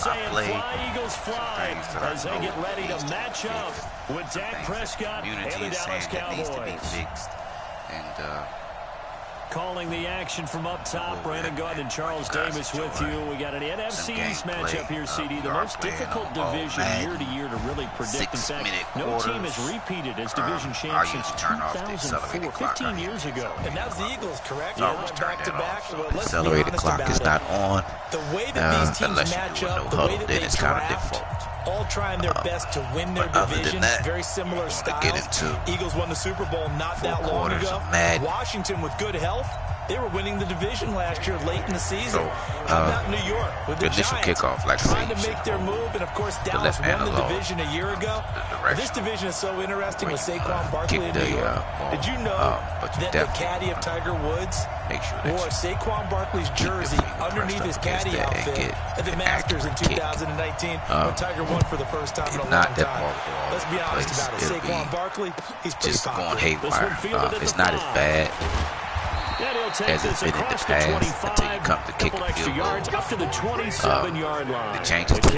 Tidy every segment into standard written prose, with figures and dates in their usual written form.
Fly Eagles fly as they get ready to match up with Dak Prescott and the Dallas Cowboys. Calling the action from up top, Brandon Gordon and Charles Davis with you. We got an NFC East matchup here, CD. The most difficult division year to year to really predict. In fact, no team has repeated as division champ since 2004, 15 years ago. And that was the Eagles, correct? Yeah, back-to-back. The accelerated clock is not on. The way that these teams match up, the way that they draft, all trying their best to win their divisions. Very similar styles. Eagles won the Super Bowl not that long ago. Washington with good health. They were winning the division last year late in the season. How about New York with the initial Giants kickoff, like trying to make their move? And, of course, Dallas won the division a year ago. This division is so interesting with Saquon Barkley in New York. Did you know that the caddy of Tiger Woods wore Saquon Barkley's jersey underneath his caddy outfit at the Masters in 2019 when Tiger won for the first time in a long time? Let's be honest about it. Saquon Barkley, he's pretty popular. It's not as bad as it's been in the past until you come to kicking field goals. Up to the 27-yard line. The changes to the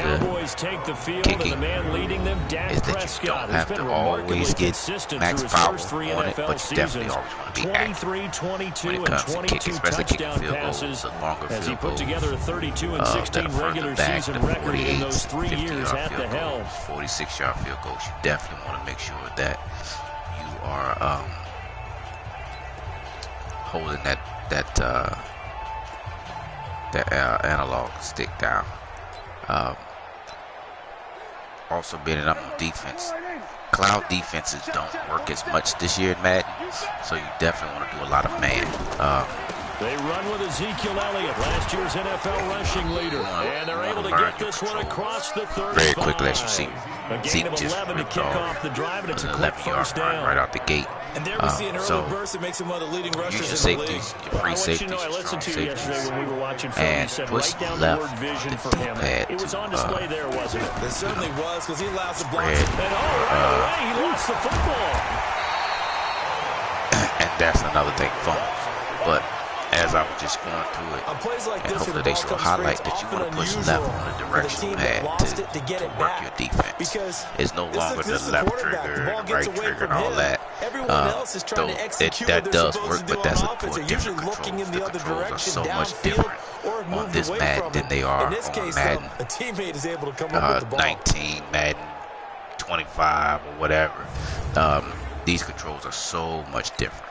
kicking is that you don't have to always get max power on it, but you definitely always want to be accurate when it comes to kicking, especially kicking field goals, the longer as he field put goals together a 32 and 16 regular season record in those 3 years at the helm. 46-yard field goals. You definitely want to make sure that you are holding that analog stick down. Also being up on defense. Cloud defenses don't work as much this year in Madden, so you definitely want to do a lot of man. They run with Ezekiel Elliott, last year's NFL rushing leader, and they're able to get this one across the 35. Very quickly, as you see. A gain of 11 to kick off the drive, and it's a quick first down. Right out the gate. And there we see an early burst that makes him one of the leading rushers in the league. Your free safeties, I listened to you yesterday when we were watching film. And you said push right down left the word vision for him. D-pad It was on display there, wasn't it? It certainly was, because he allows the block. And right away, he lost the football. And that's another thing, phones. But as I was just going through it, and hopefully they show a highlight that you want to push left on the directional pad to work your defense. It's no longer the left trigger, the right trigger, and all that. Though that does work, but that's a more different control. The controls are so much different on this Madden than they are on Madden 19, Madden 25, or whatever. These controls are so much different.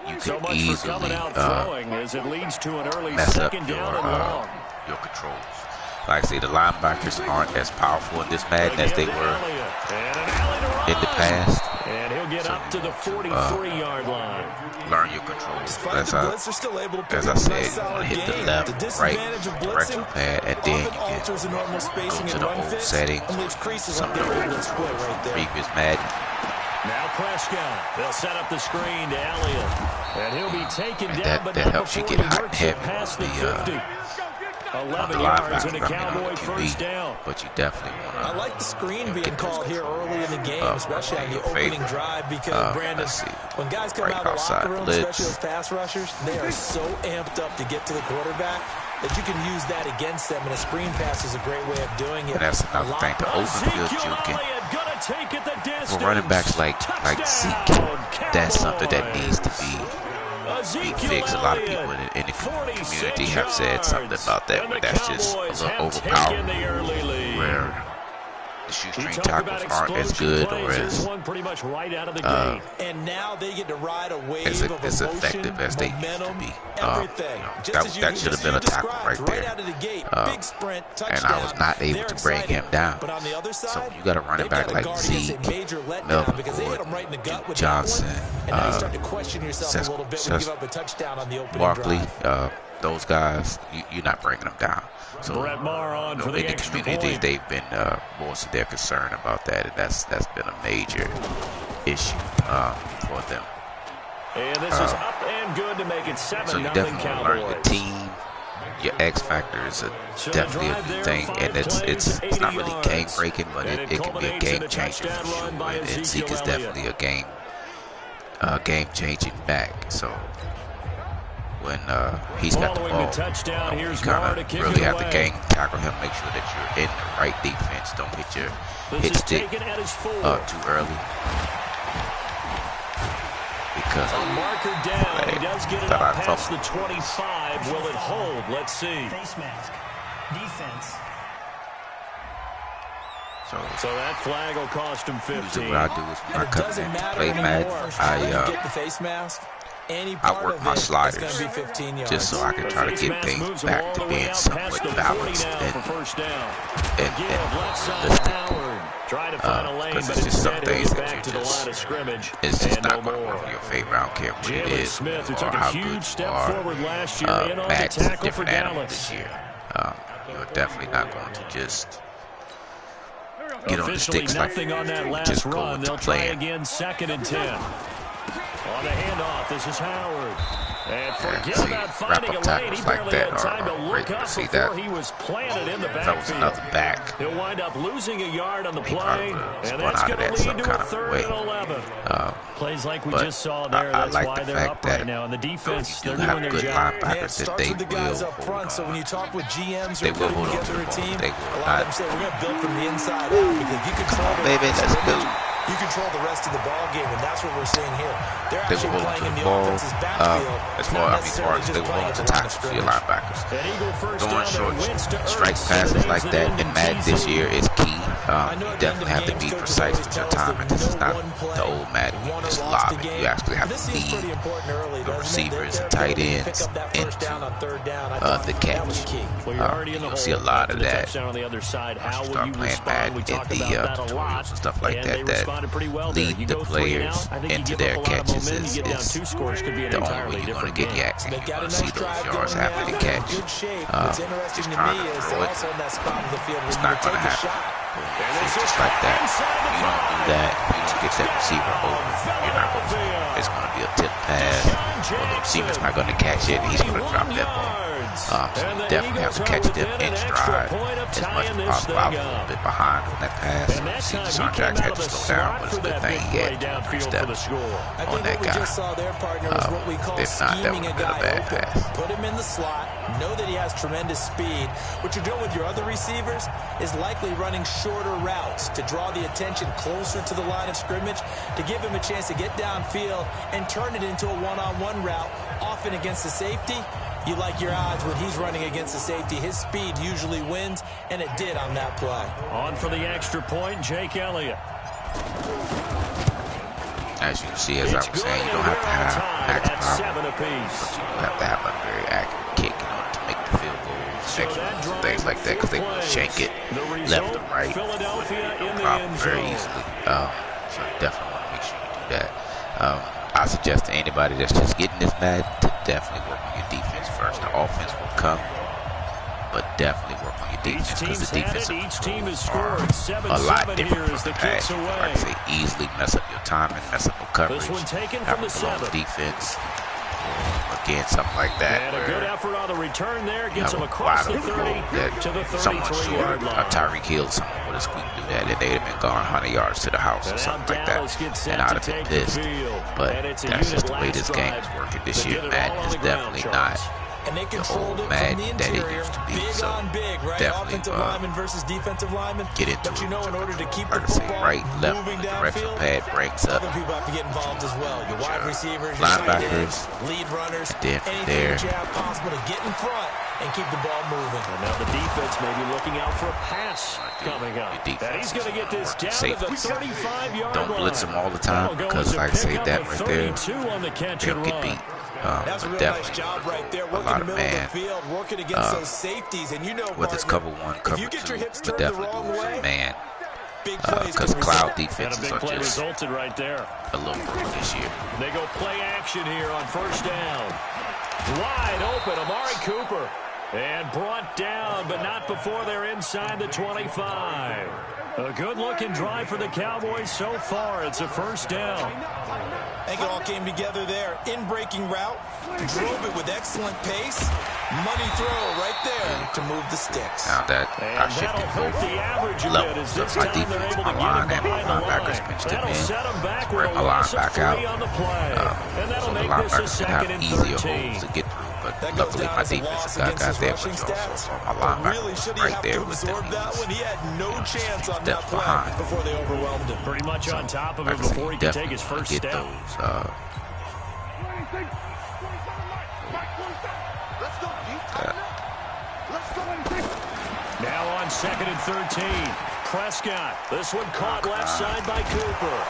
You can easily mess up your controls. Like I say, the linebackers aren't as powerful in this Madden as they were in the past. And he'll get up to the 43-yard line. Learn your controls. As I said, you want to hit the left, right directional pad, and then you can go to the old settings, some of the old previous Madden. Now Prescott, they'll set up the screen to Elliott, and he'll be taken down, but that helps you get hot and heavy past the 50. On 11 yards and a Cowboy first down. But you definitely want to. I like the screen being called here early in the game, especially on the opening drive, because Brandon, when guys come out of the locker room, especially those pass rushers, they are so amped up to get to the quarterback that you can use that against them, and a screen pass is a great way of doing it. And that's another thing, the open field juking. For running backs like Zeke, that's something that needs to be fixed. A lot of people in the community have said something about that, but that's just a little overpowering, where the shoestring tackles aren't as good or as effective as they used to be. That should have been a tackle right there. And I was not able to bring him down. So you got a running back like Zeke, Melvin Gordon, Johnson, Barkley, those guys, you're not bringing them down. So in the community, they've been voicing their concern about that, and that's been a major issue for them. And this is up and good to make it 7-0 So you definitely want to learn the team. Your X factor is definitely a new thing, and it's not really game breaking, but it can be a game changer for sure. And Zeke is definitely a game changing back. So when he's got the ball. You kind of really have to gang tackle him, make sure that you're in the right defense. Don't hit your hit stick too early. Because a marker down. He does get it up past the 25. Will it hold? Let's see. Face mask. Defense. So that flag will cost him 15. Usually what I do is when I come in to play Madden, I work my sliders just so I can try to get things back to being somewhat balanced and realistic. Because it's just some things that you just, it's just not going to work in your favor. I don't care what it is or how good you are. Madden's a different animal this year. You're definitely not going to just get on the sticks like you just go with the plan. Again, 2nd and 10. On the handoff, this is Howard. And forget about finding a lane. He barely had time to look up before he was planted in the backfield. That was another back. He'll wind up losing a yard on the play, and that's going to lead to a 3rd and 11. Plays like we just saw there. That's why they're up right now. And the defense, they're doing their job. Linebackers that they will hold on. So when you talk with GMs, they will hold on to the ball. They will not. Say we're going to build from the inside out because you control the baby, let's go. You control the rest of the ball game, and that's what we're seeing here. They're actually playing in the ball, offense's backfield. As far as they will hold on to tackles for your linebackers. Throwing short strike passes like that in Madden this year is key. You definitely have to be precise with your timing. This is not the old Madden. You just lob it. You actually have to lead the receivers and tight ends into the catch. You'll see a lot of that once you start playing Madden in the tutorials and stuff like that. Lead the players into their catches is the only way you're going to get yaks, and you're going to see those yards after the catch. Just trying to throw it, it's not going to happen. It's just like that. You don't do that, you don't get that receiver over, you're not going to. It's going to be a tip pass, or the receiver's not going to catch it, and he's going to drop that ball. So you definitely have to catch them in stride as much as possible. I was a little bit behind on that pass. Sean Jackson had to slow down, but it's a good thing he had 3 steps on that guy. If not, that would have been a bad pass. Put him in the slot. Know that he has tremendous speed. What you're doing with your other receivers is likely running shorter routes to draw the attention closer to the line of scrimmage, to give him a chance to get downfield and turn it into a one-on-one route, often against the safety. You like your odds when he's running against the safety. His speed usually wins, and it did on that play. On for the extra point, Jake Elliott. As you can see, as I was saying, you don't have to have max power, but you have to have a very accurate kick in order to make the field goals, things like that, because they will shank it left or right, no problem, very easily. So you definitely want to make sure you do that. I suggest to anybody that's just getting this Madden to definitely work on your defense first. The offense will come, but definitely work on your defense, because the defensive controls are a lot different from the pass. Like I say, easily mess up your timing, mess up your coverage, have a blown defense. Again, something like that. And a good effort on the return there. Gets him across the 30 to the 33-yard line. Tyreek Hill, someone would have squeaked through that, and they'd have been gone 100 yards to the house or something like that. And I'd have been pissed. But that's just the way this game is working this year. Madden is definitely not the old Madden that it used to be. So definitely get into it. Like I say, right, left, when the directional pad breaks up. Linebackers, and then from there, and keep the ball moving. And now the defense may be looking out for a pass coming up. And he's going to get this down to the 35-yard line. Don't blitz them all the time, because like I say, that right there, they'll get beat. That's a real nice job right there. A lot of man, working against those safeties, and you know, whether it's cover 1, cover 2, but definitely do man. Because cloud defenses are just right there. A little brutal this year. They go play action here on first down. Wide open, Amari Cooper. And brought down, but not before they're inside the 25. A good-looking drive for the Cowboys so far. It's a first down. I think it all came together there. In-breaking route, drove it with excellent pace. Money throw right there to move the sticks. Now that I shifted both levels of my defense, my line and my linebackers pinched him in, spread my line back out. So the linebackers can have easier holes to get through. but luckily my defensive guy got there, but you also saw my linebacker was right there with them. He had no chance on that steps play behind. before they overwhelmed him. Pretty much on top of him before he could take his first step. Those, now on 2nd and 13. Prescott. This one caught left side by Cooper.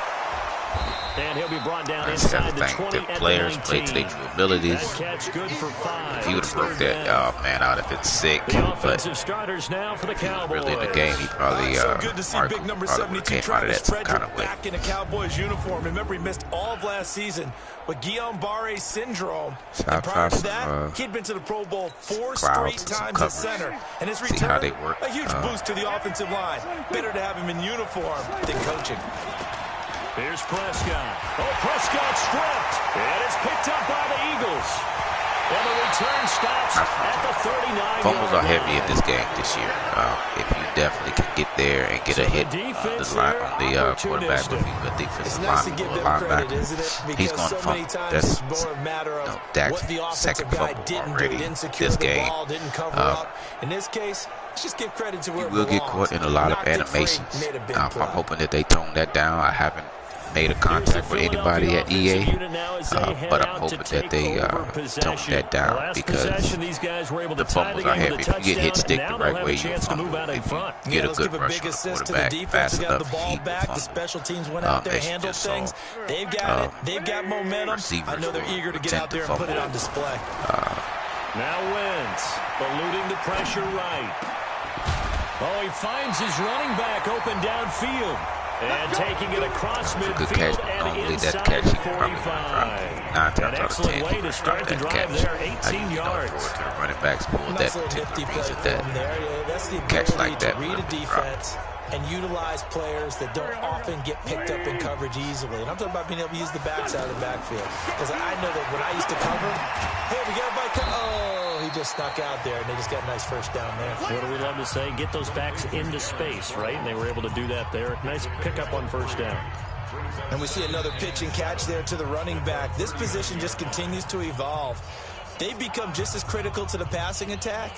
And he'll be brought down inside the 20 at the 19. Players play to their true abilities. That catch good for 5. If he would have broke that, oh man, I would have been sick. The offensive starters now for the Cowboys. Really, the game, he probably, good to see big number 72 trying to spread back in a Cowboys uniform. Remember, he missed all of last season with Guillain-Barré syndrome. And prior to that, he'd been to the Pro Bowl 4 straight times at center. And his return, a huge boost to the offensive line. Better to have him in uniform than coaching. Here's Prescott. Oh, Prescott stripped. And it's picked up by the Eagles. And the return stops at the 39. Fumbles are heavy in this game this year. If you definitely can get there and get a hit on the quarterback with a defensive linebacker, he's going to fumble. That's Dak's second fumble already this game. In this case, let's just give credit to where he will get caught in a lot of animations. I'm hoping that they tone that down. I haven't made a contact with anybody at EA, but I'm hoping that they tone that down because the fumbles are heavy. If you get hit stick the right way, you'll fumble. If you get a good rush on the quarterback fast enough, he will fumble. As you just saw, they've got momentum. I know they're eager to get out there and put it on display. Now Wentz eluding the pressure right. Oh, he finds his running back open downfield. And taking it across midfield and inside the 45. An excellent way to start the drive there, 18 yards. The running backs pulled that particular piece of that catch like that. Read a defense and utilize players that don't often get picked up in coverage easily. And I'm talking about being able to use the backs out of the backfield. Because I know that when I used to cover, hey, we got a bike. Oh, he just snuck out there, and they just got a nice first down there. What do we love to say? Get those backs into space, right? And they were able to do that there. Nice pickup on first down. And we see another pitch and catch there to the running back. This position just continues to evolve. They've become just as critical to the passing attack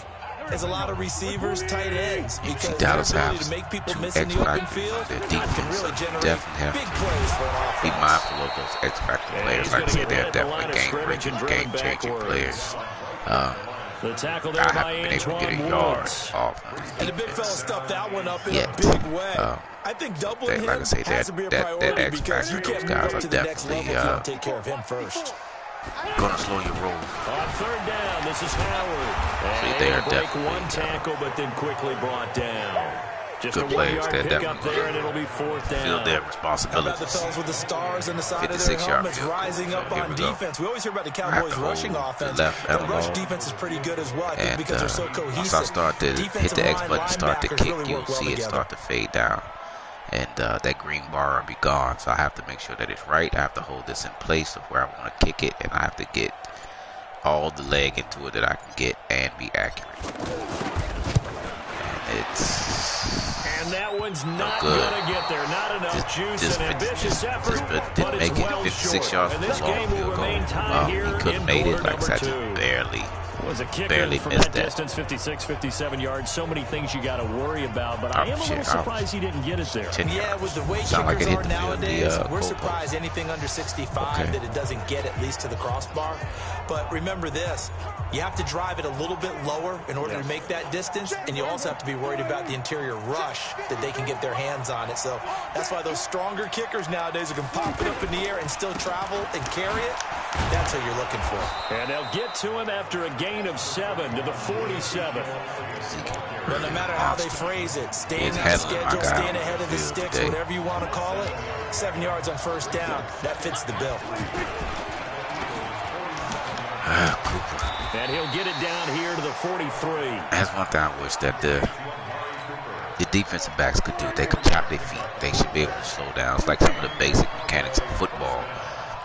as a lot of receivers, tight ends, because their ability to make people miss in the open field can really generate big plays for an offense. Be mindful of those X-factor players. Like I said, they're definitely game-changing players. The tackle there by been able to get a yard off. And the big fella stuffed that one up in a big way. I think doubling him has to be a priority because you can't move up to the next level if you don't take care of him first. Gonna slow your roll. On third down, this is Howard. See, they are break definitely one tackle, but then quickly brought down. Just good players. They're definitely there, and it'll be fourth down. Feel their responsibilities. The fellas with the stars on the side of their helmets rising up on defense. We always hear about the Cowboys rushing offense. The rush defense is pretty good as well, because they're so cohesive. Once I start to hit the X button, start to kick, you'll see it start to fade down. And that green bar will be gone. So I have to make sure that it's right. I have to hold this in place of where I want to kick it. And I have to get all the leg into it that I can get and be accurate. And that one's not going to get there. Not enough juice and ambitious effort, didn't make it 56 yards from the long field goal. He could have made it, like I said, barely. Was a kicker from that distance, 56, 57 yards. So many things you got to worry about, but I am a little surprised he didn't get it there. Yeah, with the way kickers are nowadays, we're surprised anything under 65 that it doesn't get at least to the crossbar. But remember this, you have to drive it a little bit lower in order to make that distance, and you also have to be worried about the interior rush that they can get their hands on it. So that's why those stronger kickers nowadays who can pop it up in the air and still travel and carry it, that's what you're looking for. And they'll get to him after a gain of 7 to the 47. Well, no matter how they phrase it, staying on schedule, staying ahead of the sticks, whatever you want to call it, 7 yards on first down, that fits the bill. And he'll get it down here to the 43. That's one thing I wish that the defensive backs could do. They could chop their feet. They should be able to slow down. It's like some of the basic mechanics of football.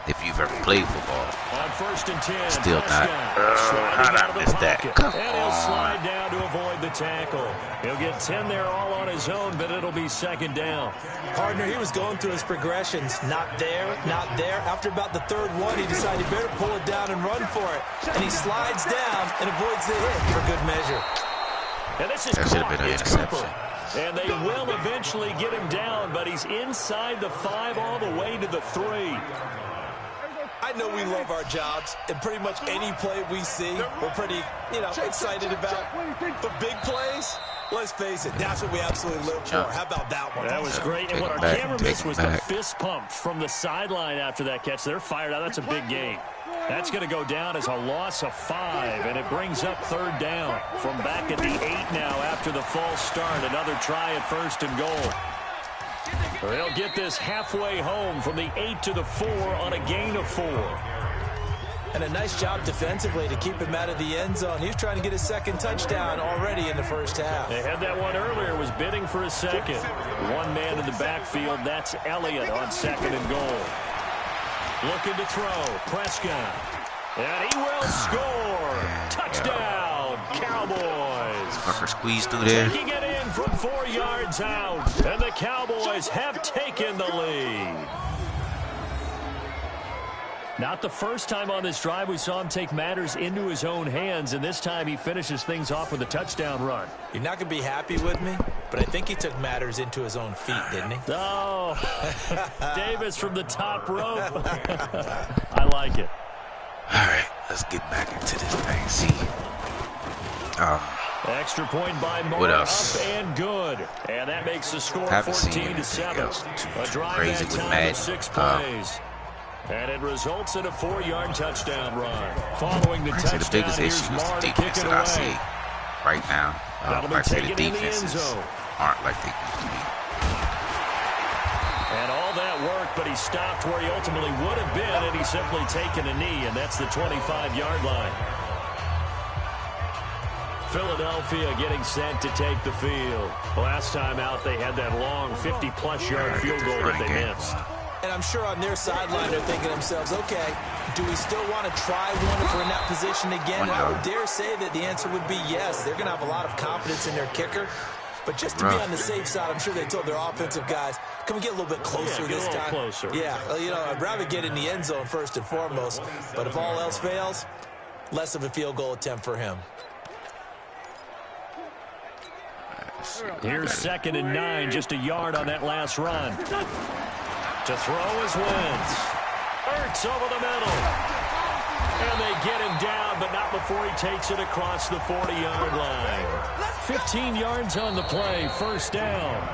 If you've ever played football, on 1st and 10, still not. How did I miss that? Come and he'll slide down to avoid the tackle. He'll get 10 there all on his own, but it'll be 2nd down. Partner, he was going through his progressions. Not there, not there. After about the 3rd one, he decided he better pull it down and run for it. And he slides down and avoids the hit for good measure. And this is that should have been an interception. And they will eventually get him down, but he's inside the 5 all the way to the 3. I know we love our jobs, and pretty much any play we see, we're pretty, excited about. But big plays, let's face it, that's what we absolutely live for. How about that one? That was great. And what our camera missed was the fist pump from the sideline after that catch. They're fired out. That's a big gain. That's going to go down as a loss of 5, and it brings up 3rd down from back at the 8 now after the false start. Another try at 1st and goal. They'll get this halfway home from the 8 to the 4 on a gain of 4. And a nice job defensively to keep him out of the end zone. He was trying to get his 2nd touchdown already in the 1st half. They had that one earlier, was bidding for a 2nd. One man in the backfield, that's Elliott on 2nd and goal. Looking to throw, Prescott. And he will score. Touchdown, Cowboys. Fucker squeezed through there. Taking it in from 4 yards out. And the Cowboys have taken the lead. Not the first time on this drive we saw him take matters into his own hands, and this time he finishes things off with a touchdown run. You're not going to be happy with me, but I think he took matters into his own feet, didn't he? Oh, Davis from the top rope. I like it. All right, let's get back into this thing. See, extra point by Moore. What else? Up and good, and that makes the score 14-7. A drive crazy that with time Madden. of 6 plays. And it results in a 4-yard touchdown run. Following the touchdown, the biggest issue is the defense that I see right now. I say the defenses aren't like they used to be. And all that work, but he stopped where he ultimately would have been, and he's simply taken a knee, and that's the 25-yard line. Philadelphia getting set to take the field. Last time out, they had that long 50-plus yard field goal that they missed. And I'm sure on their sideline they're thinking to themselves, okay, do we still want to try one if we're in that position again? And I would dare say that the answer would be yes. They're going to have a lot of confidence in their kicker. But just to be on the safe side, I'm sure they told their offensive guys, can we get a little bit closer this time? Closer. Yeah, I'd rather get in the end zone first and foremost. But if all else fails, less of a field goal attempt for him. Here's 2nd and 9, just a yard on that last run. To throw is Wentz. Ertz over the middle. And they get him down, but not before he takes it across the 40-yard line. 15 yards on the play, 1st down.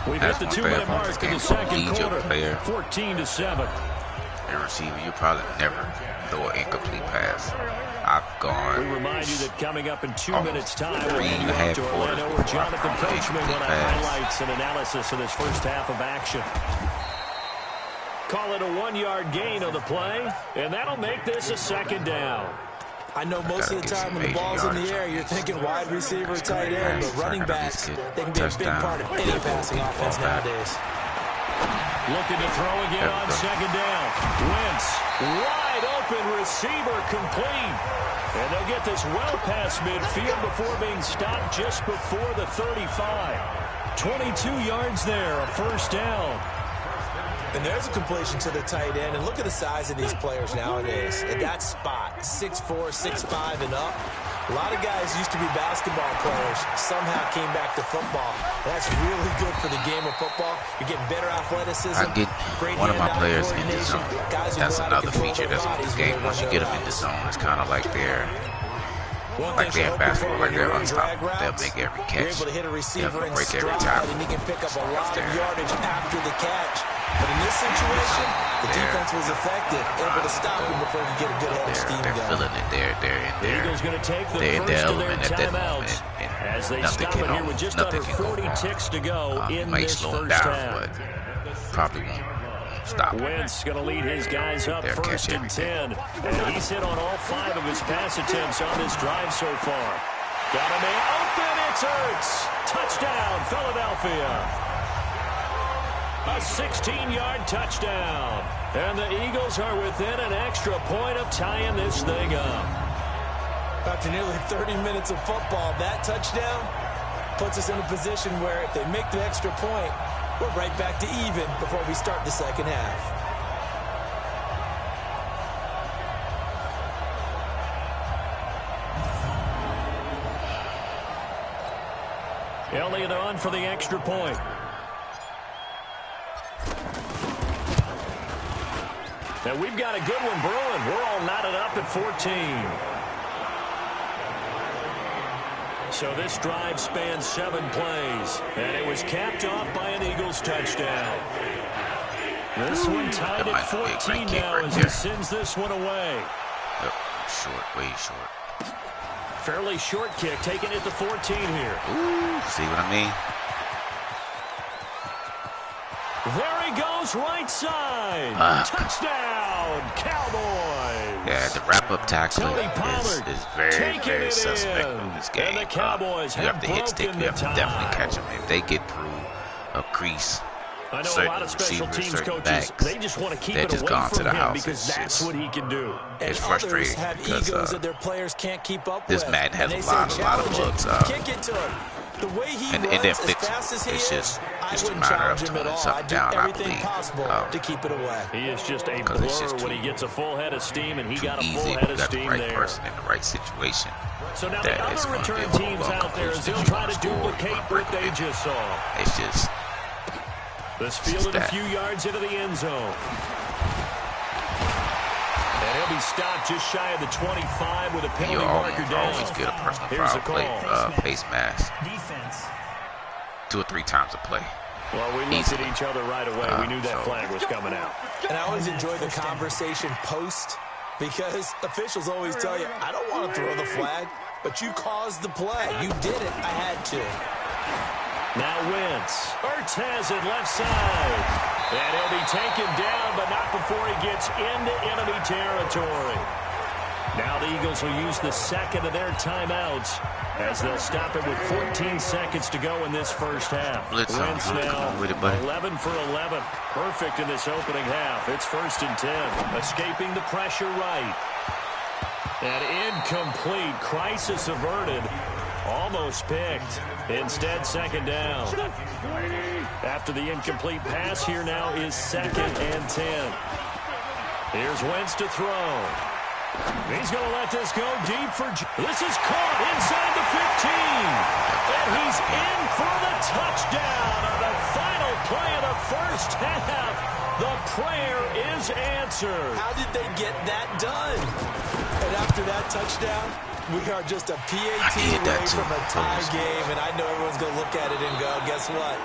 We've hit the 2-minute mark in the 2nd quarter. 14-7. And receiver, you probably never throw an incomplete pass. I've gone. We remind you that coming up in 2 minutes' time, we'll 3.5 head to Orlando where Jonathan quarters Coachman will have highlights and analysis of this first half of action. Call it a 1-yard gain on the play, and that'll make this a 2nd down. I know most of the time when the ball's in the air, you're thinking wide receiver, tight end, but running backs, they can be a big part of any passing offense nowadays. Looking to throw again on 2nd down. Wentz, wide open receiver, complete. And they'll get this well past midfield before being stopped just before the 35. 22 yards there, a 1st down. And there's a completion to the tight end. And look at the size of these players nowadays. At that spot, 6'4", 6'5", and up. A lot of guys used to be basketball players, somehow came back to football. That's really good for the game of football. You're getting better athleticism. I get one of my players in the zone. That's another feature that's in this game. Once you get them in the zone, it's kind of like they're basketball, like they're unstoppable. They'll make every catch. They'll break every tackle. And he can pick up a lot of yardage after the catch. But in this situation, the defense was effective, able to stop him before he get a good head of steam going. They're feeling it. They're in there. Eagles going to take the first of their timeouts as they stop it here with just under 40 ticks to go in this first half. But probably won't stop. Wentz going to lead his guys up 1st and 10. And he's hit on all 5 of his pass attempts on this drive so far. Got a man open. It's Ertz. Touchdown, Philadelphia. A 16-yard touchdown. And the Eagles are within an extra point of tying this thing up. After nearly 30 minutes of football, that touchdown puts us in a position where if they make the extra point, we're right back to even before we start the second half. Elliott on for the extra point. And we've got a good one brewing. We're all knotted up at 14. So this drive spans 7 plays, and it was capped off by an Eagles touchdown. This one tied at 14 now as he sends this one away. Yep, short, way short. Fairly short kick, taking it to 14 here. Ooh, see what I mean? There he goes, right side. Touchdown, Cowboys. Yeah, the wrap-up tackling is very, very suspect in this game. And the Cowboys you have to hit stick. You have to definitely catch them. If they get through a crease, I know a lot of special teams coaches, they just want to keep it away from him because that's what he can do. It's frustrating because this Madden has a lot of bugs. Can't get to him. The way he and runs then as fast as he it's is, just a matter of toning something down, I believe. To keep it away. He is just a blur when he gets a full head of steam, and he got a full head of steam there. The right person in the right situation. So now the other return teams out there as they'll try to duplicate what they just saw. It's just this fielded a few yards into the end zone. And he'll be stopped just shy of the 25 with a penalty marker down. You always get a personal foul face mask. Defense. 2 or 3 times a play. Well, we looked at each other right away. We knew that flag was coming out. And I always enjoy the conversation post because officials always tell you, I don't want to throw the flag, but you caused the play. You did it. I had to. Now Wentz. Ertz has it left side. And he'll be taken down, but not before he gets into enemy territory. Now the Eagles will use the second of their timeouts as they'll stop it with 14 seconds to go in this first half. Wentz now 11 for 11. Perfect in this opening half. It's 1st and 10. Escaping the pressure right. And incomplete. Crisis averted. Almost picked. Instead, 2nd down. After the incomplete pass, here now is 2nd and 10. Here's Wentz to throw. He's going to let this go deep for... This is caught inside the 15. And he's in for the touchdown on the final play of the first half. The prayer is answered. How did they get that done? And after that touchdown, we are just a PAT away from a tie game. And I know everyone's going to look at it and go, guess what?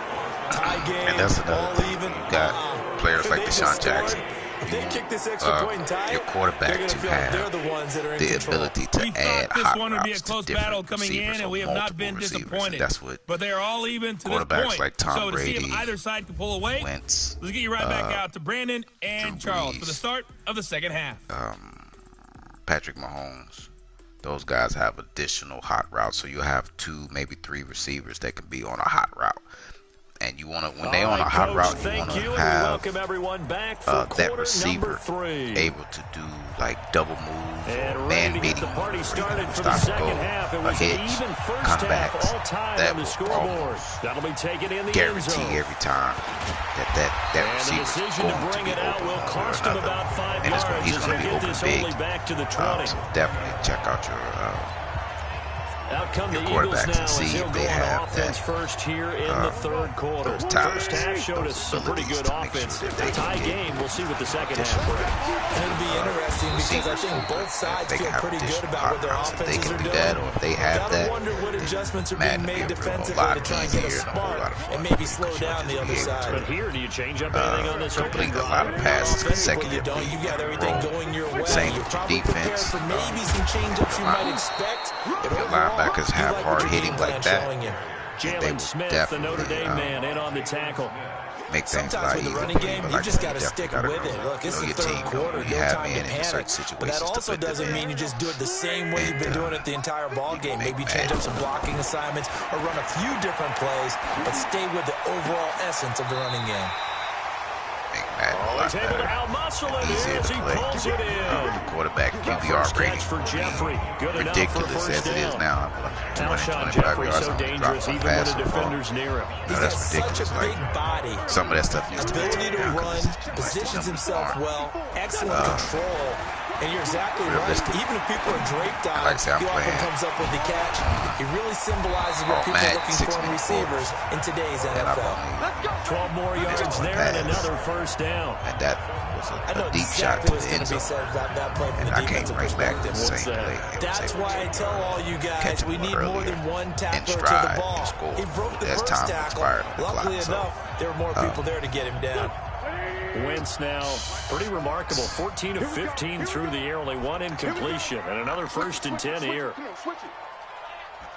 Tie game, and that's another thing. Even. You got players like Deshaun Jackson. If they kick this extra point and tie, your quarterback to have the ability to add hot routes to different receivers, and we have not been disappointed. That's what but they're all even to quarterbacks this point. like Tom Brady, to see if either side can pull away, Wentz, let's get you right back out to Brandon and Charles for the start of the second half. Patrick Mahomes, those guys have additional hot routes, so you have 2, maybe 3 receivers that can be on a hot route. And you want to, when they're on a hot route, you want to have that receiver able to do like double moves, or man beating, or even stop and go a hitch, comebacks. That will almost guarantee every time that receiver's going to be open or another. And it's when he's going to be open big. So definitely check out your quarterbacks and see if they have that first here in the third quarter. First half showed us some pretty good offense. The tie game, we'll see what the second half brings. It'll be interesting because I think both sides feel pretty good about what their offenses are doing. That, or if they have that, I wonder what adjustments are being made defensively to try and get a spark and maybe slow down the other side. But here, do you change up anything on this opening drive? A lot of passes consecutively. You got everything going your way. Same with your defense. For maybe some change-ups you might expect. Your linebackers have hard hitting like that. Jalen Smith, the Notre Dame man, in on the tackle. Make things sometimes with the running game, you just got to stick with it. Look, it's the third quarter. No time to panic. But that also doesn't mean you just do it the same way you've been doing it the entire ball game. Maybe change up some blocking assignments or run a few different plays, but stay with the overall essence of the running game. make Madden a lot better, easier to play. The quarterback QBR rating for Jeffrey. Ridiculous as it is now. 225 yards on the drop on pass football. No, that's ridiculous. Like, some of that stuff needs to be taken down because positions himself well, excellent control. And you're exactly right. Even if people are draped on him, he often comes up with the catch. He really symbolizes what people are looking for in receivers in today's NFL. 12 more yards there and another first down. And that was a deep shot to the end zone. And I came right back to the same play. That's why I tell all you guys, we need more than one tackler to the ball. He broke the first tackle. Luckily enough, there were more people there to get him down. Wentz now, pretty remarkable. 14 of 15 through the air, only one incompletion, and another 1st and 10 here.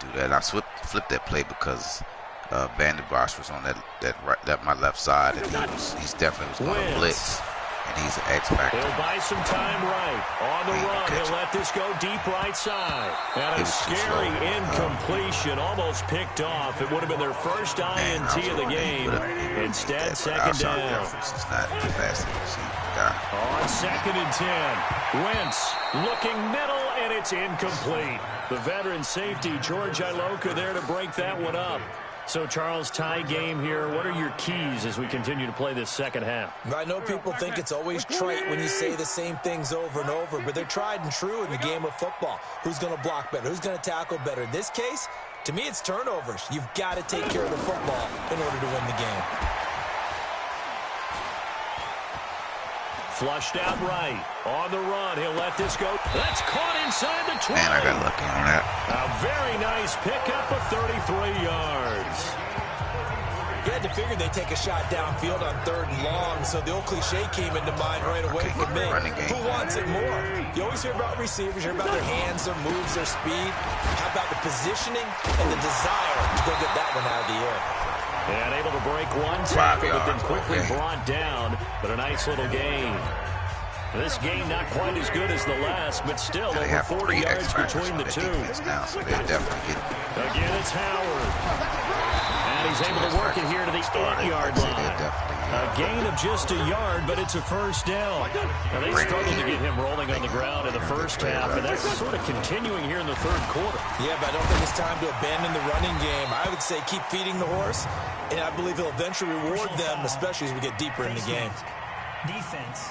Do that. I flipped that play because Vandenbosch was on that my left side, and he's definitely was going to blitz. And he's an X factor. He'll buy some time right. On the run, he'll let this go deep right side. And a scary incompletion, almost picked off. It would have been their first INT of the game. Instead, second down. It's not the fastest receiver guy. On 2nd and 10. Wentz looking middle, and it's incomplete. The veteran safety, George Iloka, there to break that one up. So, Charles, tie game here. What are your keys as we continue to play this second half? I know people think it's always trite when you say the same things over and over, but they're tried and true in the game of football. Who's going to block better? Who's going to tackle better? In this case, to me, it's turnovers. You've got to take care of the football in order to win the game. Flushed out right. On the run, he'll let this go. That's caught inside the 20. Man, I got lucky on that. A very nice pickup of 33 yards. You had to figure they'd take a shot downfield on 3rd and long, so the old cliche came into mind right away for me. Who wants it more? You always hear about receivers, you hear about their hands, their moves, their speed. How about the positioning and the desire to go get that one out of the air? And able to break one tackle, but then quickly brought down. But a nice little gain. This game not quite as good as the last, but still over 40 yards between the two. Now, so again, it's Howard. And he's able to work it here to the 8-yard line. A gain of just a yard, but it's a first down. Now, they struggled to get him rolling on the ground in the first half, and that's sort of continuing here in the 3rd quarter. Yeah, but I don't think it's time to abandon the running game. I would say keep feeding the horse, and I believe he'll eventually reward them, especially as we get deeper in the game. Defense.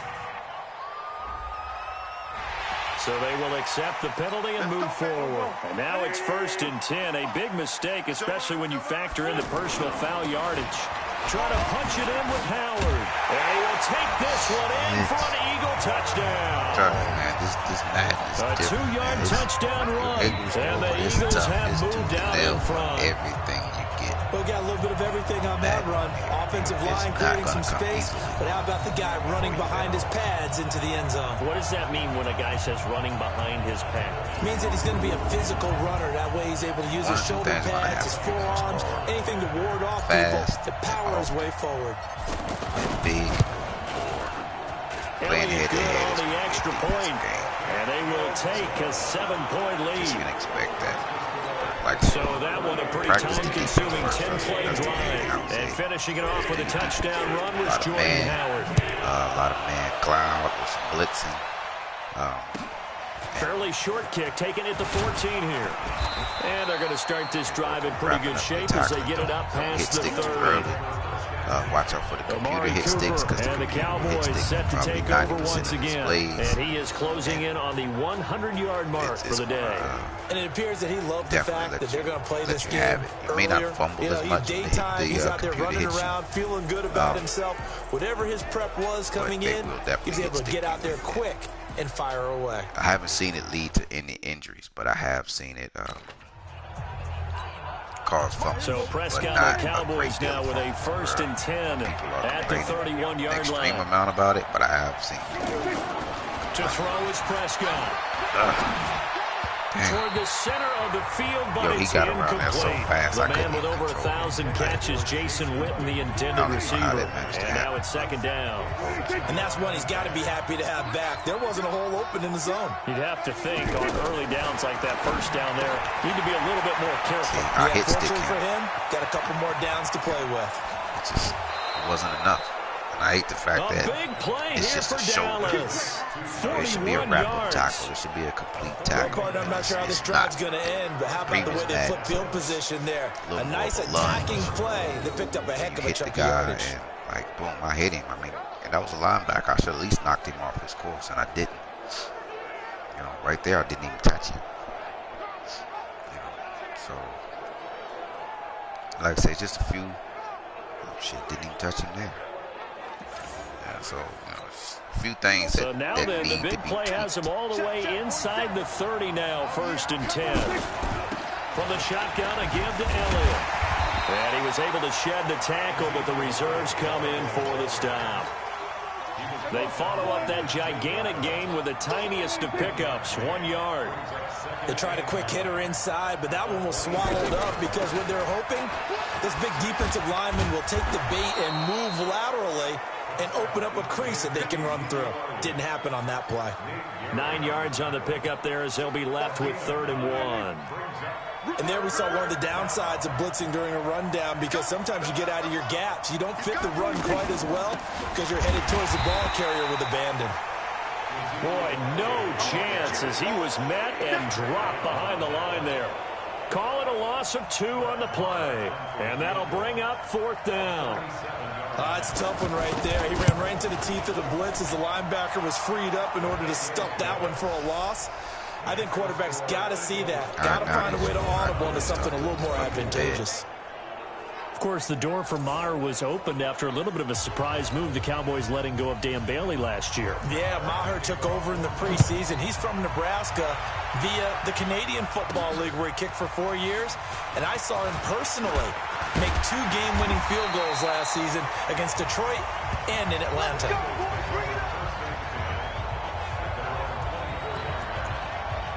So they will accept the penalty and move forward. And now it's 1st and 10. A big mistake, especially when you factor in the personal foul yardage. Try to punch it in with Howard. And he will take this one in for an Eagle touchdown. Man, this Madden is a 2-yard touchdown run. And the Eagles have moved out in front. Everything you get. We got a little bit of everything on that run. Offensive line creating some space, but how about the guy running behind his pads into the end zone? What does that mean when a guy says running behind his pads? It means that he's going to be a physical runner. That way he's able to use his shoulder pads, his forearms, anything to ward off people, to power his way forward. Big. Playing head-to-head on the extra point, and they will take a 7-point lead. You can expect that. So that one a pretty time-consuming 10-play drive. And finishing it off with a touchdown run was Jordan Howard. A lot of man cloud was blitzing. Fairly short kick, taking it to 14 here. And they're going to start this drive in pretty good shape as they get it up past the 30. Watch out for the computer hit sticks, because the Cowboys set to take over once again. And he is closing in on the 100-yard mark for the day. And it appears that he loved the fact that they're going to play this game earlier. May not fumble as much. Daytime, he's out there running around, feeling good about himself. Whatever his prep was coming in, he's able to get out there quick and fire away. I haven't seen it lead to any injuries, but I have seen it cause fumbles. So Prescott and the Cowboys now with a 1st and 10 at the 31-yard line. Extreme amount about it, but I have seen it. To throw is Prescott. Toward the center of the field, but it's incomplete. So fast, the man with over 1,000 catches, Jason Witten, the intended receiver. And now it's 2nd down. And that's one he's got to be happy to have back. There wasn't a hole open in the zone. You'd have to think on early downs like that first down there, need to be a little bit more careful. Fortunately for him, got a couple more downs to play with. It just wasn't enough. And I hate the fact that it's just a shoulder. It should be a wrap-up tackle. It should be a complete tackle. I'm not sure how this drive's going to end, but how about the way they flip field position there? A nice attacking play. They picked up a heck of a chunk of yardage. And, like, boom, I hit him. I mean, and that was a linebacker. I should at least knocked him off his course, and I didn't. You know, right there, I didn't even touch him. You know, so, like I say, just a few. Oh, shit, didn't even touch him there. Yeah, so, you know, a few things so that, now that then, need the big to be play tweaked. has him all the way inside the 30 now, 1st and 10. From the shotgun, a give to Elliott. And he was able to shed the tackle, but the reserves come in for the stop. They follow up that gigantic gain with the tiniest of pickups, 1 yard. They tried a quick hitter inside, but that one was swallowed up because what they're hoping, this big defensive lineman will take the bait and move laterally and open up a crease that they can run through. Didn't happen on that play. 9 yards on the pickup there as they'll be left with 3rd and 1. And there we saw one of the downsides of blitzing during a rundown because sometimes you get out of your gaps. You don't fit the run quite as well because you're headed towards the ball carrier with abandon. Boy, no chance as he was met and dropped behind the line there. Call it a loss of 2 on the play. And that'll bring up 4th down. It's a tough one right there. He ran right into the teeth of the blitz as the linebacker was freed up in order to stop that one for a loss. I think quarterbacks got to see that. Got to find a way to audible into something a little more advantageous. Of course, the door for Maher was opened after a little bit of a surprise move. The Cowboys letting go of Dan Bailey last year. Yeah, Maher took over in the preseason. He's from Nebraska via the Canadian Football League where he kicked for 4 years. And I saw him personally make 2 game-winning field goals last season against Detroit and in Atlanta.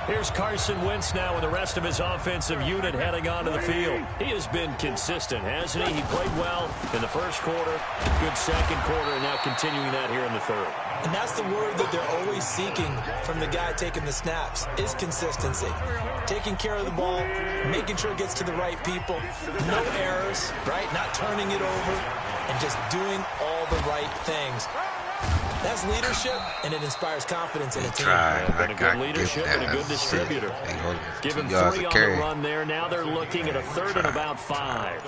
Here's Carson Wentz now with the rest of his offensive unit heading onto the field. He has been consistent, hasn't he? He played well in the first quarter, good second quarter, and now continuing that here in the third. And that's the word that they're always seeking from the guy taking the snaps, is consistency. Taking care of the ball, making sure it gets to the right people, no errors, right? Not turning it over, and just doing all the right things. That's leadership, and it inspires confidence in a team. Been a good leadership and a good distributor. Give him 3 on the run there. Now they're looking at a 3rd and about 5.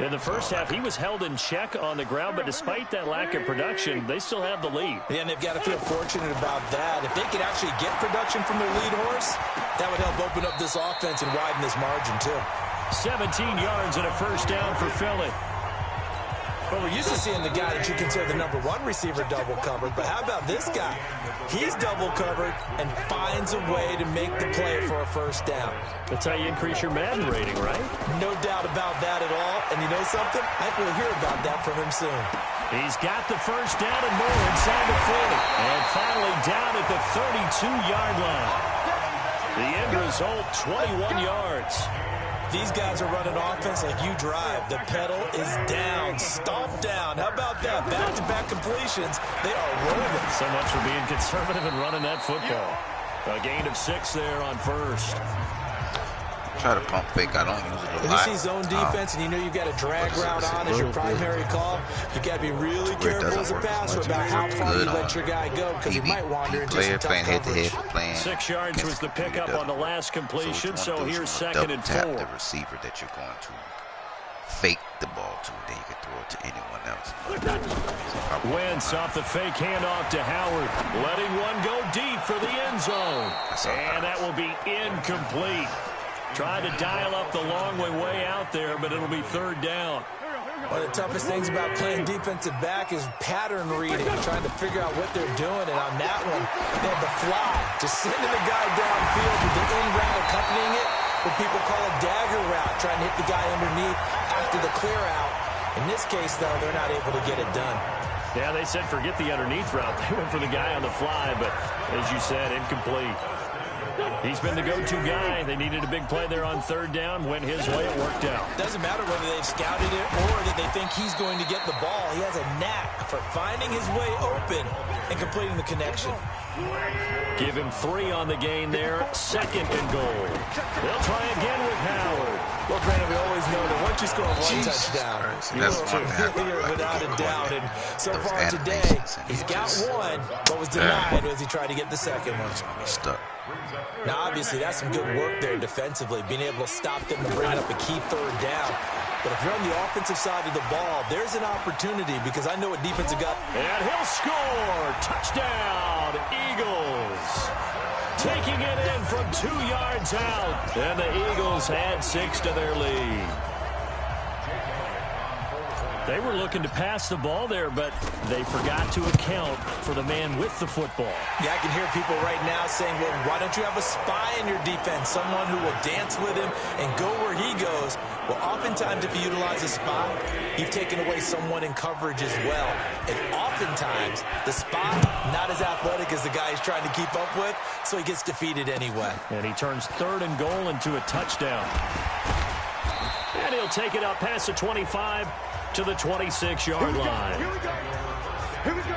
In the first half, he was held in check on the ground, but despite that lack of production, they still have the lead. Yeah, and they've got to feel fortunate about that. If they could actually get production from their lead horse, that would help open up this offense and widen this margin, too. 17 yards and a 1st down for Philly. Well, we're used to seeing the guy that you consider the #1 receiver double covered, but how about this guy? He's double covered and finds a way to make the play for a 1st down. That's how you increase your Madden rating, right? No doubt about that at all. And you know something? I think we'll hear about that from him soon. He's got the 1st down and more inside the 40. And finally down at the 32-yard line. The end result, 21 yards. These guys are running offense like you drive. The pedal is down, stomped down. How about that? Back-to-back completions. They are rolling. So much for being conservative and running that football. A gain of 6 there on 1st. Try to pump fake. I don't use it a lot. When you see zone defense and you know you've got a drag route on as your primary call, you got to be really careful as a passer about how far you let your guy go because he might wander into some tough coverage. 6 yards was the pickup on the last completion, so here's 2nd and 4. Tap the receiver that you're going to fake the ball to, then you can throw it to anyone else. Wentz off the fake handoff to Howard, letting one go deep for the end zone. And that will be incomplete. Tried to dial up the long way out there, but it'll be 3rd down. One of the toughest things about playing defensive back is pattern reading, trying to figure out what they're doing. And on that one, they have the fly, just sending the guy downfield with the in route accompanying it, what people call a dagger route, trying to hit the guy underneath after the clear out. In this case, though, they're not able to get it done. Yeah, they said forget the underneath route. They went for the guy on the fly, but as you said, incomplete. He's been the go-to guy. They needed a big play there on 3rd down. Went his way. It worked out. Doesn't matter whether they've scouted it or that they think he's going to get the ball. He has a knack for finding his way open and completing the connection. Give him 3 on the gain there. 2nd and goal. They'll try again with Howard. Well, Brandon, we always know that once you score one touchdown, you're without a doubt. And so far today, he's got one, but was denied as he tried to get the second one. Stuck. Now, obviously, that's some good work there defensively, being able to stop them and bring up a key third down. But if you're on the offensive side of the ball, there's an opportunity because I know what defensive got. And he'll score. Touchdown, Eagles. Taking it in from 2 yards out. And the Eagles add 6 to their lead. They were looking to pass the ball there, but they forgot to account for the man with the football. Yeah, I can hear people right now saying, well, why don't you have a spy in your defense, someone who will dance with him and go where he goes? Well, oftentimes if you utilize a spy, you've taken away someone in coverage as well. And oftentimes, the spy, not as athletic as the guy he's trying to keep up with, so he gets defeated anyway. And he turns 3rd and goal into a touchdown. And he'll take it up past the 25 to the 26-yard line. Here we go.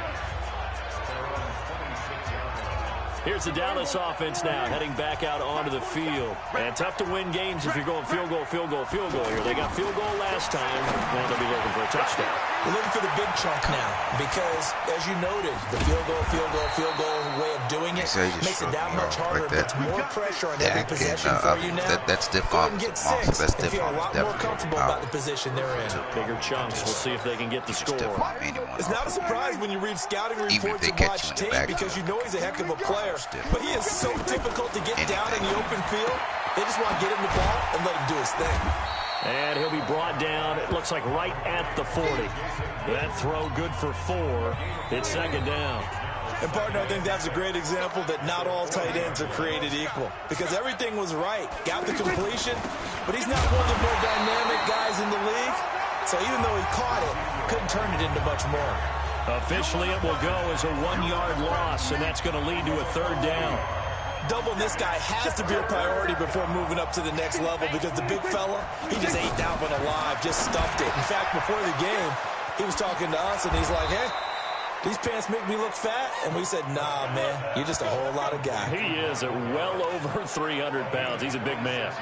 Here's the Dallas offense now, heading back out onto the field. And tough to win games if you're going field goal here. They got field goal last time. Now they'll be looking for a touchdown. We're looking for the big chunk now because, as you noted, the field goal way of doing it makes it that much harder. It puts more pressure on every possession for you now. That's different. Get 6 and feel a lot more comfortable about the position they're in. Bigger chunks. We'll see if they can get the score. It's not a surprise when you read scouting reports and watch tape because you know he's a heck of a player. But he is so difficult to get down in the open field. They just want to get him the ball and let him do his thing. And he'll be brought down, it looks like right at the 40. That throw good for 4. It's 2nd down. And, partner, I think that's a great example that not all tight ends are created equal. Because everything was right. Got the completion, but he's not one of the more dynamic guys in the league. So even though he caught it, couldn't turn it into much more. Officially, it will go as a 1-yard loss, and that's going to lead to a 3rd down. Doubling this guy has to be a priority before moving up to the next level because the big fella, he just ate that one alive, just stuffed it. In fact, before the game, he was talking to us, and he's like, hey, these pants make me look fat? And we said, nah, man, you're just a whole lot of guy. He is at well over 300 pounds. He's a big man.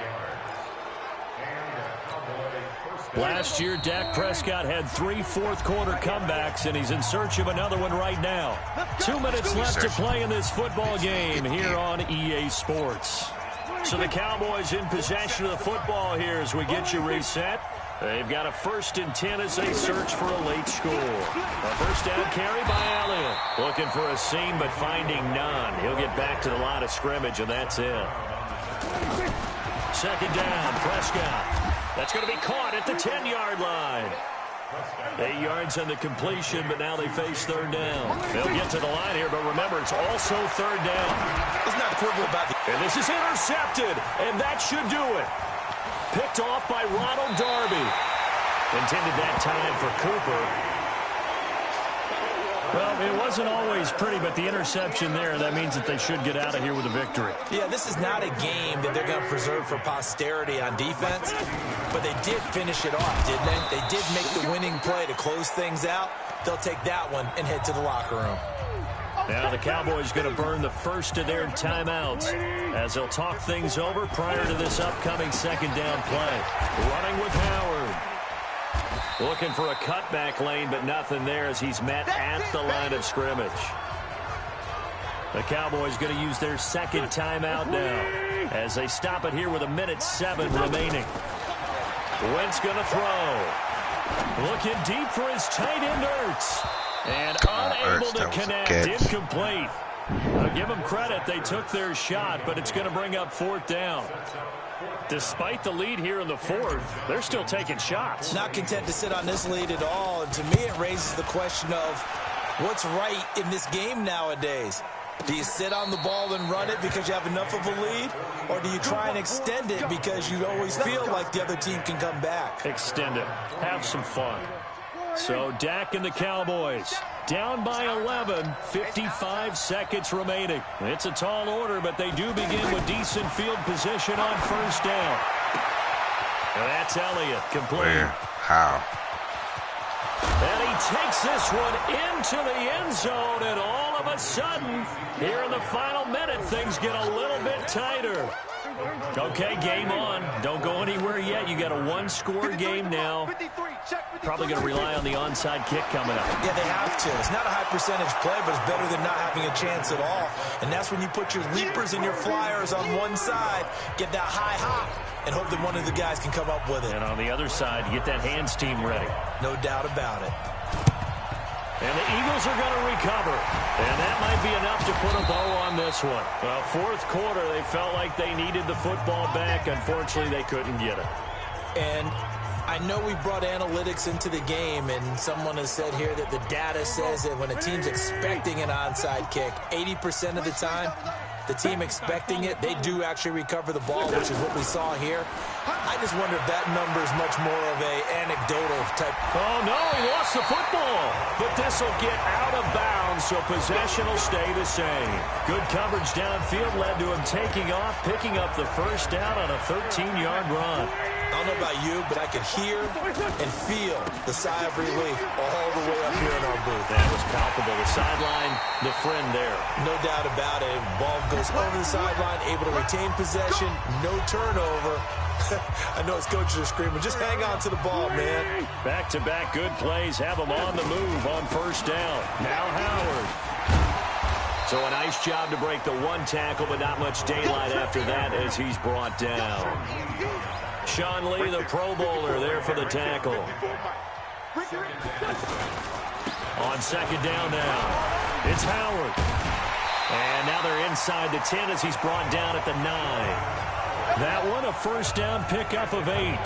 Last year, Dak Prescott had 3 fourth-quarter comebacks, and he's in search of another one right now. 2 minutes left to play in this football game here on EA Sports. So the Cowboys in possession of the football here as we get you reset. They've got a 1st and 10 as they search for a late score. A first down carry by Elliott. Looking for a seam, but finding none. He'll get back to the line of scrimmage, and that's it. 2nd down, Prescott. That's going to be caught at the 10-yard line. 8 yards on the completion, but now they face 3rd down. They'll get to the line here, but remember, it's also 3rd down. It's not equivalent about the... And this is intercepted, and that should do it. Picked off by Ronald Darby. Intended that time for Cooper. Well, it wasn't always pretty, but the interception there, that means that they should get out of here with a victory. Yeah, this is not a game that they're going to preserve for posterity on defense, but they did finish it off, didn't they? They did make the winning play to close things out. They'll take that one and head to the locker room. Now the Cowboys going to burn the first of their timeouts as they'll talk things over prior to this upcoming 2nd down play. Running with Howard. Looking for a cutback lane, but nothing there as he's met at the line of scrimmage. The Cowboys going to use their 2nd timeout now as they stop it here with 1:07 remaining. Wentz going to throw. Looking deep for his tight end, Ertz. And unable to connect, incomplete. I'll give them credit. They took their shot, but it's going to bring up 4th down. Despite the lead here in the 4th, they're still taking shots. Not content to sit on this lead at all. And to me, it raises the question of what's right in this game nowadays. Do you sit on the ball and run it because you have enough of a lead? Or do you try and extend it because you always feel like the other team can come back? Extend it. Have some fun. So Dak and the Cowboys down by 11, 55 seconds remaining. It's a tall order, but they do begin with decent field position on 1st down. And that's Elliott complete. Where? How? And he takes this one into the end zone, and all of a sudden, here in the final minute, things get a little bit tighter. Okay, game on. Don't go anywhere yet. You got a one-score game now. Probably going to rely on the onside kick coming up. Yeah, they have to. It's not a high percentage play, but it's better than not having a chance at all. And that's when you put your leapers and your flyers on one side, get that high hop, and hope that one of the guys can come up with it. And on the other side, get that hands team ready. No doubt about it. And the Eagles are going to recover. And that might be enough to put a bow on this one. Well, fourth quarter, they felt like they needed the football back. Unfortunately, they couldn't get it. And I know we brought analytics into the game, and someone has said here that the data says that when a team's expecting an onside kick, 80% of the time, the team expecting it, they do actually recover the ball, which is what we saw here. I just wonder if that number is much more of a anecdotal type. Oh, no, he lost the football. But this will get out of bounds, so possession will stay the same. Good coverage downfield led to him taking off, picking up the first down on a 13-yard run. I don't know about you, but I could hear and feel the sigh of relief all the way up here in our booth. That was palpable. The sideline, the friend there. No doubt about it. Ball goes over the sideline, able to retain possession, no turnover. I know his coaches are screaming, just hang on to the ball, man. Back-to-back good plays have him on the move on first down. Now Howard. So a nice job to break the one tackle, but not much daylight after that as he's brought down. Sean Lee, the Pro Bowler, there for the tackle. On second down now, it's Howard. And now they're inside the 10 as he's brought down at the 9. That one a first down pickup of 8.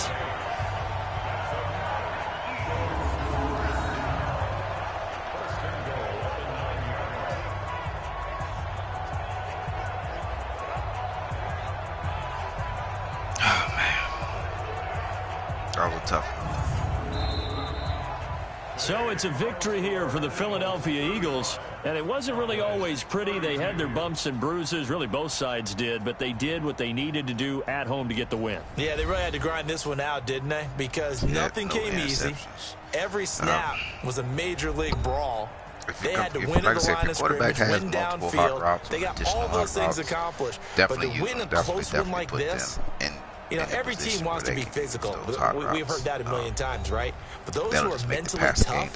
So it's a victory here for the Philadelphia Eagles, and it wasn't really always pretty. They had their bumps and bruises, really both sides did, but they did what they needed to do at home to get the win. Yeah, they really had to grind this one out, didn't they? Because nothing came easy. Every snap was a major league brawl. They had to win in the line of scrimmage, win downfield. They got all those things accomplished. But to win a close one like this, you know, every team wants to be physical. We've heard that a million times, right? But those who are mentally tough,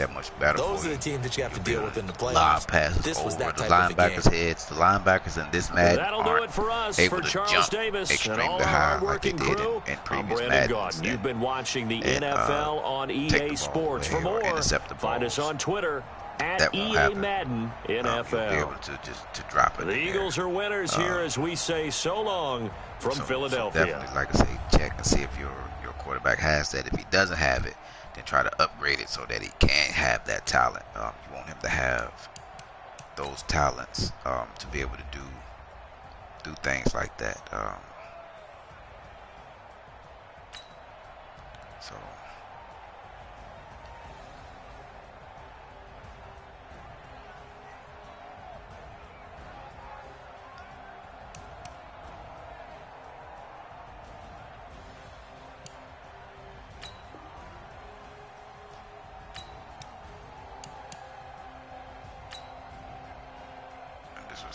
those are the teams that you have to deal with in the playoffs. This was that type of a game. Heads, the linebackers in this Madden that'll do it for us. For Charles Davis and all our working crew, I'm Brandon Gaudin. You've been watching the NFL on EA Sports. For more, find us on Twitter at EA Madden NFL. The Eagles are winners here as we say so long from Philadelphia. Definitely, like I say, check and see if your quarterback has that. If he doesn't have it, then try to upgrade it so that he can have that talent. You want him to have those talents to be able to do things like that. So.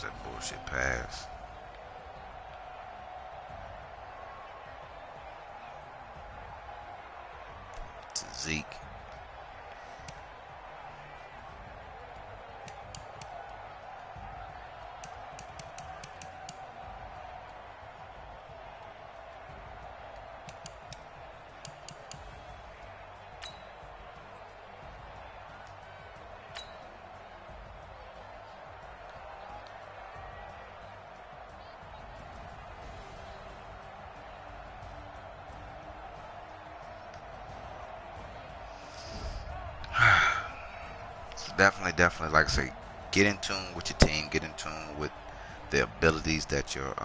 That bullshit pass. To Zeke. Definitely, like I say, get in tune with your team, get in tune with the abilities that your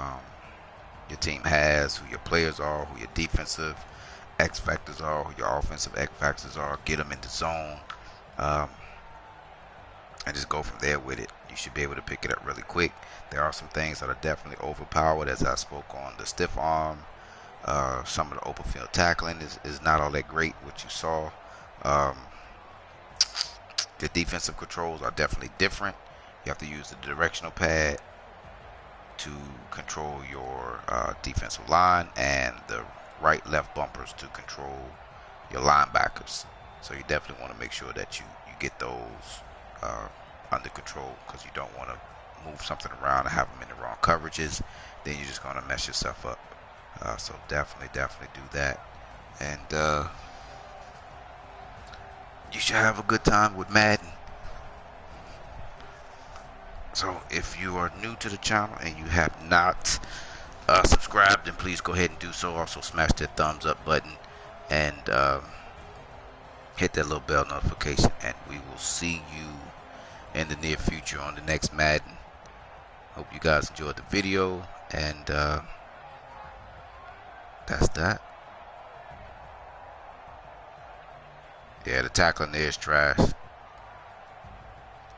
team has, who your players are, who your defensive X factors are, who your offensive X factors are. Get them in the zone, and just go from there with it. You should be able to pick it up really quick. There are some things that are definitely overpowered, as I spoke on the stiff arm. Some of the open field tackling is not all that great, what you saw. The defensive controls are definitely different. You have to use the directional pad to control your defensive line, and the right-left bumpers to control your linebackers. So you definitely want to make sure that you get those under control, because you don't want to move something around and have them in the wrong coverages. Then you're just going to mess yourself up. So definitely do that. And you should have a good time with Madden. So if you are new to the channel and you have not subscribed, then please go ahead and do so. Also smash that thumbs up button and hit that little bell notification, and we will see you in the near future on the next Madden. Hope you guys enjoyed the video, and that's that. Yeah, the tackling there is trash.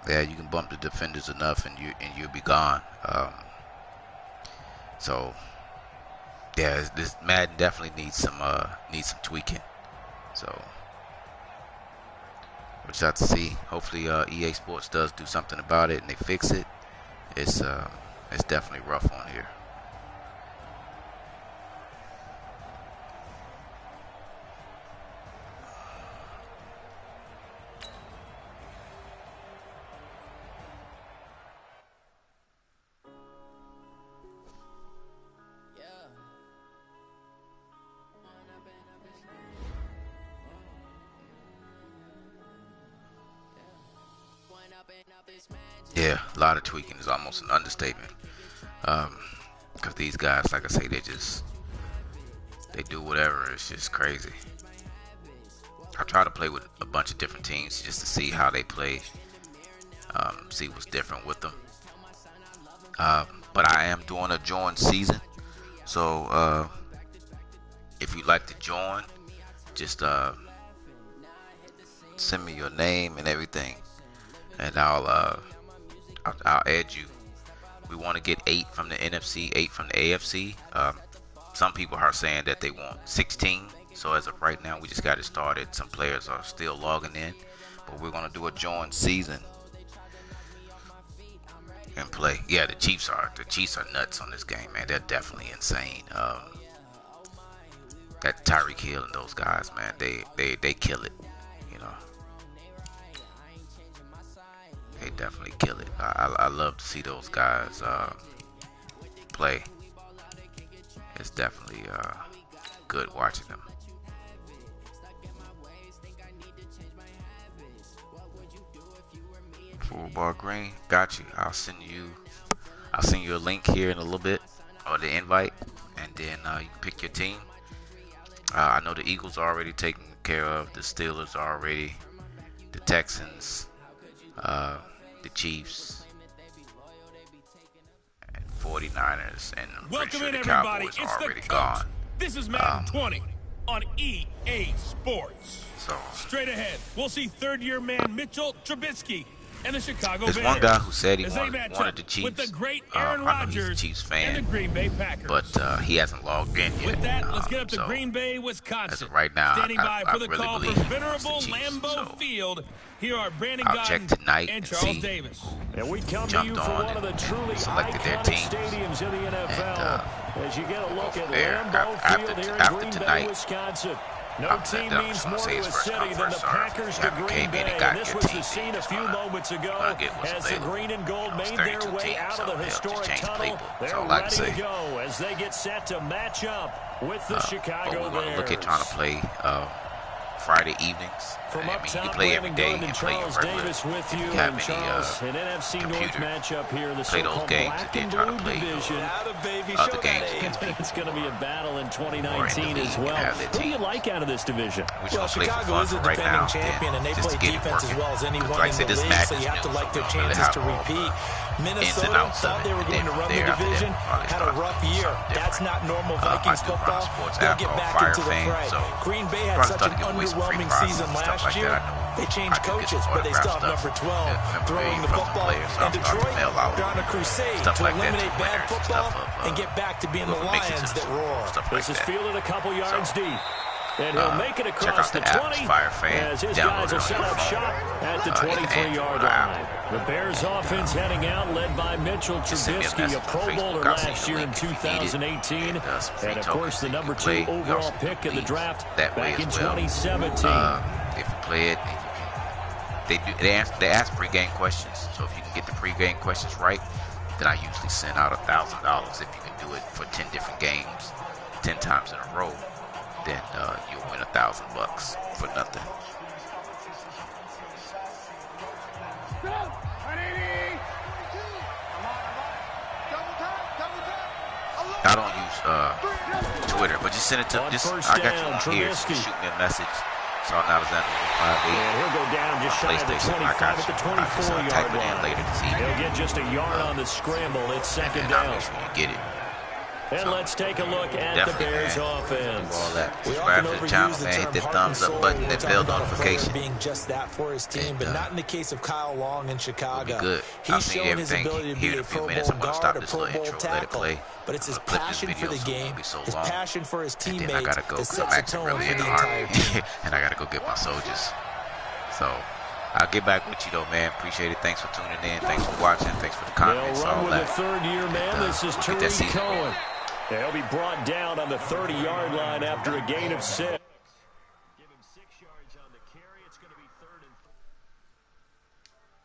Yeah, you can bump the defenders enough and you'll be gone. So yeah, this Madden definitely needs some tweaking. So we'll just have to see. Hopefully EA Sports does do something about it and they fix it. It's definitely rough on here. Yeah, a lot of tweaking is almost an understatement. Because these guys, like I say, they do whatever. It's just crazy. I try to play with a bunch of different teams just to see how they play, see what's different with them. But I am doing a join season, so if you'd like to join, just send me your name and everything, and I'll add you. We want to get 8 from the NFC, 8 from the AFC. Some people are saying that they want 16. So as of right now, we just got it started. Some players are still logging in, but we're going to do a join season and play. Yeah, the Chiefs are nuts on this game, man. They're definitely insane. That Tyreek Hill and those guys, man, they kill it. You know, they definitely kill it. I love to see those guys play. It's definitely good watching them. Full bar green, got you. I'll send you a link here in a little bit, or the invite, and then you can pick your team. I know the Eagles are already taken care of. The Steelers are already. The Texans, the Chiefs, and 49ers, and I'm pretty sure the Cowboys are already gone. This is Madden 20 on EA Sports. So straight ahead, we'll see third-year man Mitchell Trubisky and the Chicago Bears. There's one guy who said he wanted the Chiefs. With the great Aaron Rodgers, I know he's a Chiefs fan, and the Green Bay Packers. But he hasn't logged in yet. With that, let's get up to Green Bay, Wisconsin. As of right now, standing by for the really call from venerable Lambeau Field. Here are Brandon Godden and Charles Davis. And we come to you from one of the truly iconic stadiums in the NFL. As you get a look at Lambeau Field here in Green Bay, Wisconsin. No team means more to a city than the Packers to Green Bay. And this was the scene a few moments ago as the green and gold made their way out of the historic tunnel. They're ready to go as they get set to match up with the Chicago Bears. We're going to look at trying to play Friday evenings. I mean, you can play every day and play your regular. Davis with you, if you have and any Charles, an NFC North matchup here, the play those games and then try to play other games against people. It's going to be a battle in 2019 as well. What do you like out of this division? Well, Chicago is a defending champion, and they play defense as well as anyone in the league, so you have to like their chances to repeat. Minnesota thought they were going to run the division, had a rough year. That's not normal Vikings football. They'll get back into the fray. Green Bay had such an underwhelming season last year. They changed coaches, but they still have number 12 throwing the football. And Detroit, they're on a crusade to eliminate bad football and get back to being the Lions that roar. This is fielded a couple yards deep. And he'll make it across the 20 as his guys are set up shop at the 23-yard line. The Bears offense heading out, led by Mitchell Trubisky, a Pro Bowler last year in 2018. And, of course, the number 2 overall pick in the draft back in 2017. If you play it, they ask pregame questions. So if you can get the pregame questions right, then I usually send out $1,000 if you can do it for 10 different games, 10 times in a row. Then you'll win $1,000 for nothing. I don't use Twitter, but just send it to I got you here. So shoot me a message. Saul Alexander, and he'll go down just shy of the 25 at the 24-yard line. Later this evening. He'll get just a yard on the scramble. It's second down. Make sure you get it. And let's take a look at the Bears offense. All that. Subscribe to the channel, man. Hit the thumbs up button and bell notification. Being just that for his team, but not in the case of Kyle Long in Chicago. Good. He's shown his ability to be a Pro Bowl guard, a Pro Bowl tackle. But it's his passion for the game, his passion for his teammates that sets the tone for the entire team. And I gotta go get my soldiers. So I'll get back with you though, man. Appreciate it. Thanks for tuning in. Thanks for watching. Thanks for the comments. They'll run all with that. the third year man. This is Tariq Cohen. He'll be brought down on the 30-yard line after a gain of 6.